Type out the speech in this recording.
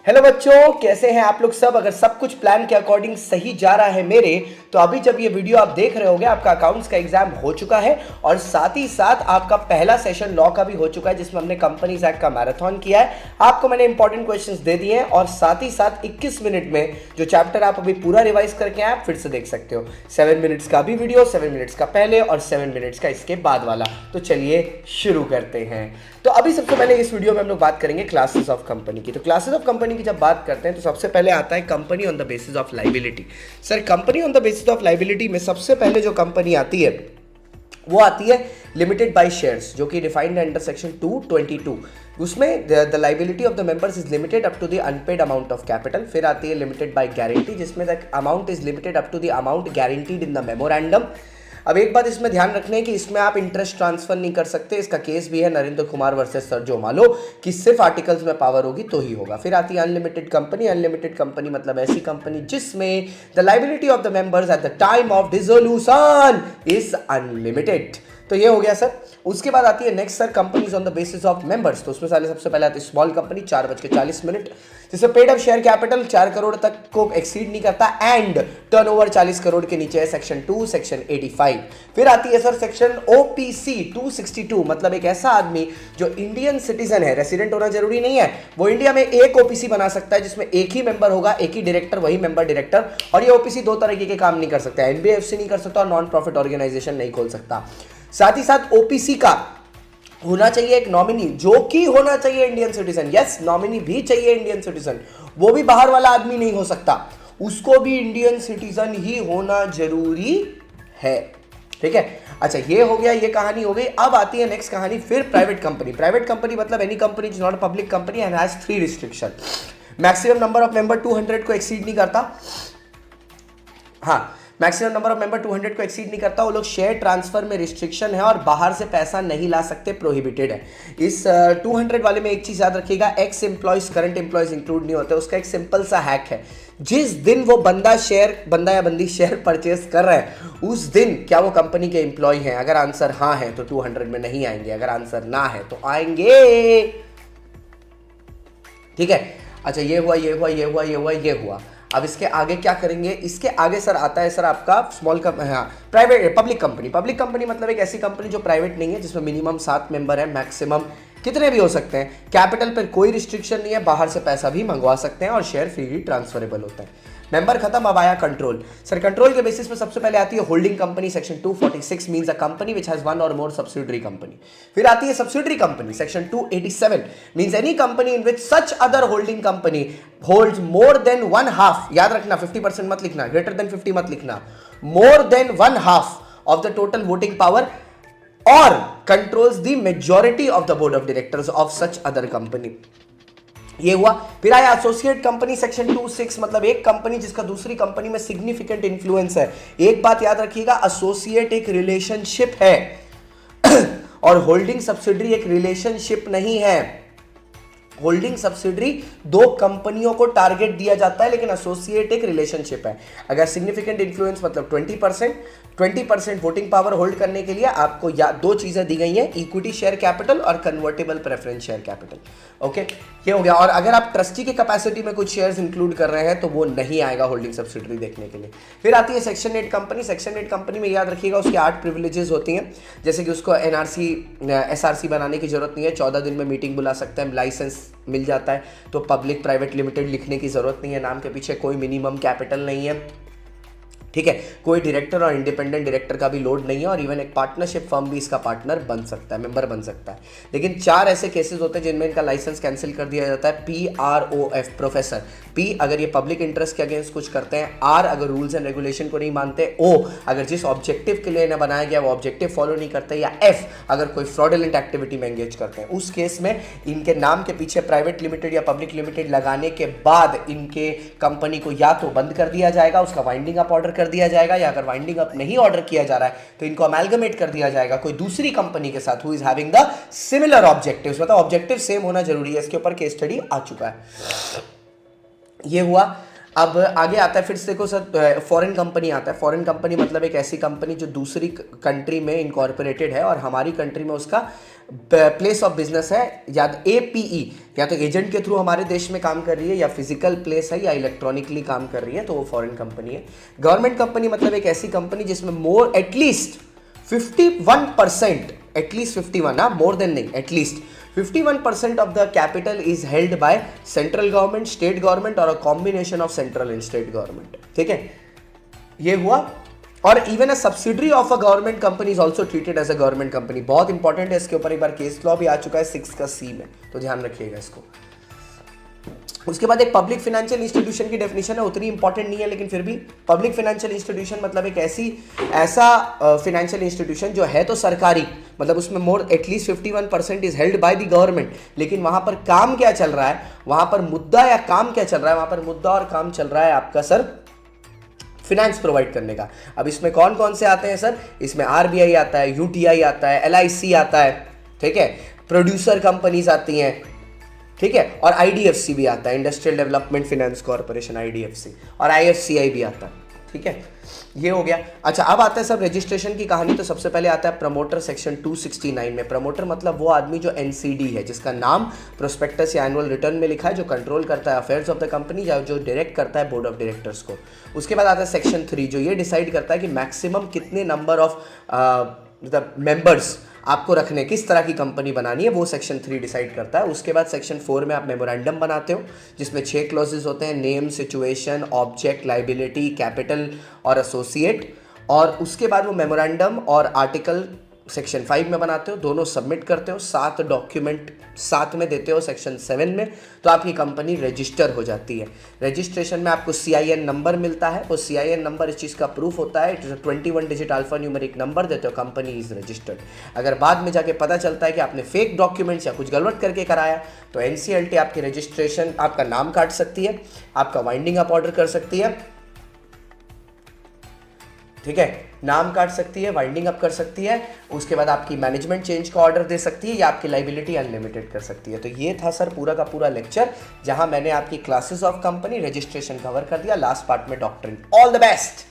Hello बच्चों, कैसे हैं आप लोग सब। अगर सब कुछ प्लान के अकॉर्डिंग सही जा रहा है मेरे, तो अभी जब ये वीडियो आप देख रहे होगे आपका अकाउंट्स का एग्जाम हो चुका है और साथ ही साथ आपका पहला सेशन लॉ का भी हो चुका है जिसमें हमने कंपनीज एक्ट का मैराथन किया है। आपको मैंने इंपॉर्टेंट क्वेश्चंस दे दिए हैं और साथ ही साथ 21 मिनट में जो चैप्टर आप अभी पूरा रिवाइज करके आए आप फिर से देख सकते हो। 7 मिनट्स का भी वीडियो, 7 मिनट्स का पहले और 7 मिनट्स का इसके बाद वाला। तो चलिए शुरू करते हैं। तो अभी सबसे पहले इस वीडियो में हम लोग बात करेंगे क्लासेस ऑफ कंपनी की। तो क्लासेस ऑफ कंपनी की जब बात करते हैं तो सबसे पहले आता है company on the basis of liability. Sir, company on the basis of liability में सबसे पहले जो कंपनी आती है वो आती है लिमिटेड बाय शेयर्स, जो कि डिफाइंड अंडर सेक्शन 222। उसमें the liability of the members is limited up to the unpaid amount of capital. फिर आती है लिमिटेड बाय गारंटी, जिसमें the amount is limited up to the amount guaranteed in the memorandum. अब एक बात इसमें ध्यान रखने की, इसमें आप इंटरेस्ट ट्रांसफर नहीं कर सकते। इसका केस भी है नरेंद्र कुमार वर्सेस सर जो मालो कि सिर्फ आर्टिकल्स में पावर होगी तो ही होगा। फिर आती है अनलिमिटेड कंपनी। अनलिमिटेड कंपनी मतलब ऐसी कंपनी जिसमें the liability of the members at the time of dissolution is unlimited. तो ये हो गया सर। उसके बाद आती है next sir companies on the basis of members. तो उसमें सबसे पहले आती है स्मॉल कंपनी 4:40 जिसमें paid up share capital 4 crore तक को एक्सीड नहीं करता एंड टर्नओवर 40 करोड़ के नीचे है, सेक्शन 2 सेक्शन 85। फिर आती है सर सेक्शन ओपीसी 262, मतलब एक ऐसा आदमी जो इंडियन सिटीजन है, रेसिडेंट होना जरूरी नहीं है, वो इंडिया में एक ओपीसी बना सकता है जिसमें एक ही मेंबर होगा, एक ही डायरेक्टर, वही मेंबर डायरेक्टर। और ये ओपीसी दो तरीके के काम नहीं कर सकता, एनबीएफसी नहीं कर सकता और नॉन प्रॉफिट ऑर्गेनाइजेशन नहीं खोल सकता। साथ ही साथ ओपीसी का होना चाहिए एक नॉमिनी, जो कि होना चाहिए इंडियन सिटीजन। यस, नॉमिनी भी चाहिए इंडियन सिटीजन, वो भी बाहर वाला आदमी नहीं हो सकता, उसको भी इंडियन सिटीजन ही होना जरूरी है। ठीक है, अच्छा ये हो गया, ये कहानी हो गई। अब आती है नेक्स्ट कहानी फिर प्राइवेट कंपनी। प्राइवेट कंपनी मतलब any company is not a public company and has 3 restriction. Maximum number of member 200 को एक्सीड नहीं करता। हाँ, मैक्सिमम नंबर ऑफ मेंबर 200 को एक्सीड नहीं करता। वो लोग शेयर ट्रांसफर में रिस्ट्रिक्शन है और बाहर से पैसा नहीं ला सकते, प्रोहिबिटेड है। इस 200 वाले में एक चीज याद रखिएगा, x employees current employees include नहीं होते। उसका एक सिंपल सा हैक है, जिस दिन वो बंदा या बंदी शेयर परचेस कर रहा है उस दिन क्या वो कंपनी के एम्प्लॉय हैं। अगर आंसर हाँ है तो 200 में नहीं आएंगे, अगर आंसर ना है तो आएंगे। ठीक है, अच्छा ये हुआ, ये हुआ, ये हुआ, ये हुआ, ये हुआ। अब इसके आगे क्या करेंगे? इसके आगे सर आता है सर आपका small private public company. Public company मतलब एक ऐसी कंपनी जो प्राइवेट नहीं है, जिसमें मिनिमम 7 मेंबर है, मैक्सिमम कितने भी हो सकते हैं। कैपिटल पर कोई रिस्ट्रिक्शन नहीं है, बाहर से पैसा भी मंगवा सकते हैं और शेयर फ्रीली ट्रांसफरेबल होता है। मेंबर खत्म, अब आया कंट्रोल। सर कंट्रोल के बेसिस पे सबसे पहले आती है holding company, section 246 means a company which has one और मोर सब्सिडियरी कंपनी। फिर आती है subsidiary company, section 287 means any company in which such other holding company holds more than 1/2, याद रखना 50% मत लिखना, ग्रेटर देन 50 मत लिखना, more than 1/2 of the total voting power or controls the majority of the board of directors of such other company. ये हुआ। फिर आया एसोसिएट कंपनी, सेक्शन 26 मतलब एक कंपनी जिसका दूसरी कंपनी में सिग्निफिकेंट इन्फ्लुएंस है। एक बात याद रखिएगा, एसोसिएट एक रिलेशनशिप है और होल्डिंग सब्सिडरी एक रिलेशनशिप नहीं है। होल्डिंग सब्सिडरी 2 कंपनियों को टारगेट दिया जाता है, लेकिन एसोसिएट एक रिलेशनशिप है। अगर सिग्निफिकेंट इन्फ्लुएंस मतलब 20% वोटिंग पावर होल्ड करने के लिए आपको या 2 चीजें दी गई हैं, इक्विटी शेयर कैपिटल और convertible preference share capital. Okay, ये हो गया। और अगर आप ट्रस्टी के कैपेसिटी में कुछ शेयर्स इंक्लूड कर रहे हैं तो वो नहीं आएगा होल्डिंग सब्सिडरी देखने के लिए। फिर आती है सेक्शन 8 कंपनी। सेक्शन 8 कंपनी में याद रखिएगा उसकी 8 प्रिविलेजेस होती हैं, जैसे कि उसको एनआरसी एसआरसी बनाने की जरूरत नहीं है, 14 दिन में मीटिंग बुला सकते हैं, लाइसेंस मिल जाता है, तो पब्लिक प्राइवेट लिमिटेड लिखने की जरूरत नहीं है, नाम के पीछे कोई मिनिमम कैपिटल नहीं है। ठीक है, कोई डायरेक्टर और इंडिपेंडेंट डायरेक्टर का भी लोड नहीं है और इवन एक पार्टनरशिप फर्म भी इसका पार्टनर बन सकता है, मेंबर बन सकता है। लेकिन 4 ऐसे केसेस होते हैं जिनमें इनका लाइसेंस कैंसिल कर दिया जाता है। PROF प्रोफेसर, P अगर ये पब्लिक इंटरेस्ट के अगेंस्ट कुछ करते हैं, R अगर रूल्स एंड रेगुलेशन को नहीं मानते, O अगर जिस ऑब्जेक्टिव के लिए इन्हें बनाया गया वो ऑब्जेक्टिव फॉलो नहीं करते, या F अगर कोई फ्रॉडुलेंट एक्टिविटी में एंगेज करते हैं। उस केस में इनके नाम के पीछे प्राइवेट लिमिटेड या पब्लिक लिमिटेड लगाने के बाद इनके कंपनी को या तो बंद कर दिया जाएगा, उसका वाइंडिंग अप ऑर्डर कर दिया जाएगा, या अगर वाइंडिंग अप नहीं ऑर्डर किया जा रहा है तो इनको अमेलगमेट कर दिया जाएगा कोई दूसरी कंपनी के साथ who is having the similar objectives. मतलब ऑब्जेक्टिव सेम होना जरूरी है, इसके ऊपर केस स्टडी आ चुका है। ये हुआ। अब आगे आता है फिर से देखो सर, फॉरेन कंपनी आता है। फॉरेन कंपनी मतलब एक ऐसी कंपनी जो दूसरी कंट्री में इनकॉर्पोरेटेड है और हमारी कंट्री में उसका प्लेस ऑफ बिजनेस है, या APE, या तो एजेंट के थ्रू हमारे देश में काम कर रही है, या फिजिकल प्लेस है, या इलेक्ट्रॉनिकली काम कर रही है, तो वो फॉरेन कंपनी है। गवर्नमेंट कंपनी मतलब एक ऐसी कंपनी जिसमें मोर एटलीस्ट 51%, एटलीस्ट 51 ना, मोर देन नहीं, at least 51% of the capital is held by central government, state government और a combination of central and state government। ठीक है, ये हुआ। और even a subsidiary of a government company is also treated as a government company. बहुत important है, इसके ऊपर एक बार केस लॉ भी आ चुका है 6 का C में, तो ध्यान रखिएगा इसको। उसके बाद एक पब्लिक फाइनेंशियल इंस्टीट्यूशन की डेफिनेशन है, उतनी इंपॉर्टेंट नहीं है लेकिन फिर भी। पब्लिक फाइनेंशियल इंस्टीट्यूशन मतलब एक ऐसा फाइनेंशियल इंस्टीट्यूशन जो है तो सरकारी, मतलब उसमें more at least 51% is held by the government, लेकिन वहां पर काम क्या चल रहा है, वहां पर मुद्दा या काम क्या चल रहा है, वहां पर मुद्दा और काम चल रहा है आपका सर फिनेंस प्रोवाइड करने का। अब इसमें कौन कौन से आते हैं सर, इसमें RBI आता है, UTI आता है, LIC आता है, ठीक है, प्रोड्यूसर कंपनीज आती हैं, ठीक है, और IDFC भी आता है, industrial development finance corporation, IDFC, और IFCI भी आता है। ठीक है, ये हो गया। अच्छा, अब आता है सब रजिस्ट्रेशन की कहानी। तो सबसे पहले आता है प्रमोटर सेक्शन 269 में। प्रमोटर मतलब वो आदमी जो NCD है, जिसका नाम प्रोस्पेक्टस या एनुअल रिटर्न में लिखा है, जो कंट्रोल करता है अफेयर्स ऑफ द कंपनी, या जो डायरेक्ट करता है बोर्ड ऑफ डायरेक्टर्स को। उसके बाद आता है सेक्शन 3, जो ये डिसाइड करता है कि मैक्सिमम कितने नंबर ऑफ मतलब मेंबर्स आपको रखने, किस तरह की कंपनी बनानी है, वो सेक्शन 3 डिसाइड करता है। उसके बाद सेक्शन 4 में आप मेमोरेंडम बनाते हो, जिसमें 6 क्लॉजेज होते हैं, name, situation, object, liability, capital और एसोसिएट। और उसके बाद वो मेमोरेंडम और आर्टिकल सेक्शन 5 में बनाते हो, दोनों सबमिट करते हो, 7 डॉक्यूमेंट साथ में देते हो सेक्शन 7 में, तो आपकी कंपनी रजिस्टर हो जाती है। रजिस्ट्रेशन में आपको CIN नंबर मिलता है, वो CIN नंबर इस चीज़ का प्रूफ होता है, it is 21 digit alpha numeric number देते हो, कंपनी इज रजिस्टर्ड। अगर बाद में जाके पता चलता है कि आपने फेक डॉक्यूमेंट्स या कुछ गड़बड़ करके कराया, तो NCLT आपकी रजिस्ट्रेशन, आपका नाम काट सकती है, आपका वाइंडिंग अप ऑर्डर कर सकती है, ठीक है, नाम काट सकती है, वाइंडिंग अप कर सकती है। उसके बाद आपकी मैनेजमेंट चेंज का ऑर्डर दे सकती है, या आपकी लाइबिलिटी अनलिमिटेड कर सकती है। तो ये था सर पूरा का पूरा लेक्चर, जहां मैंने आपकी classes of company registration cover कर दिया, लास्ट पार्ट में डॉक्ट्रिन। All the best.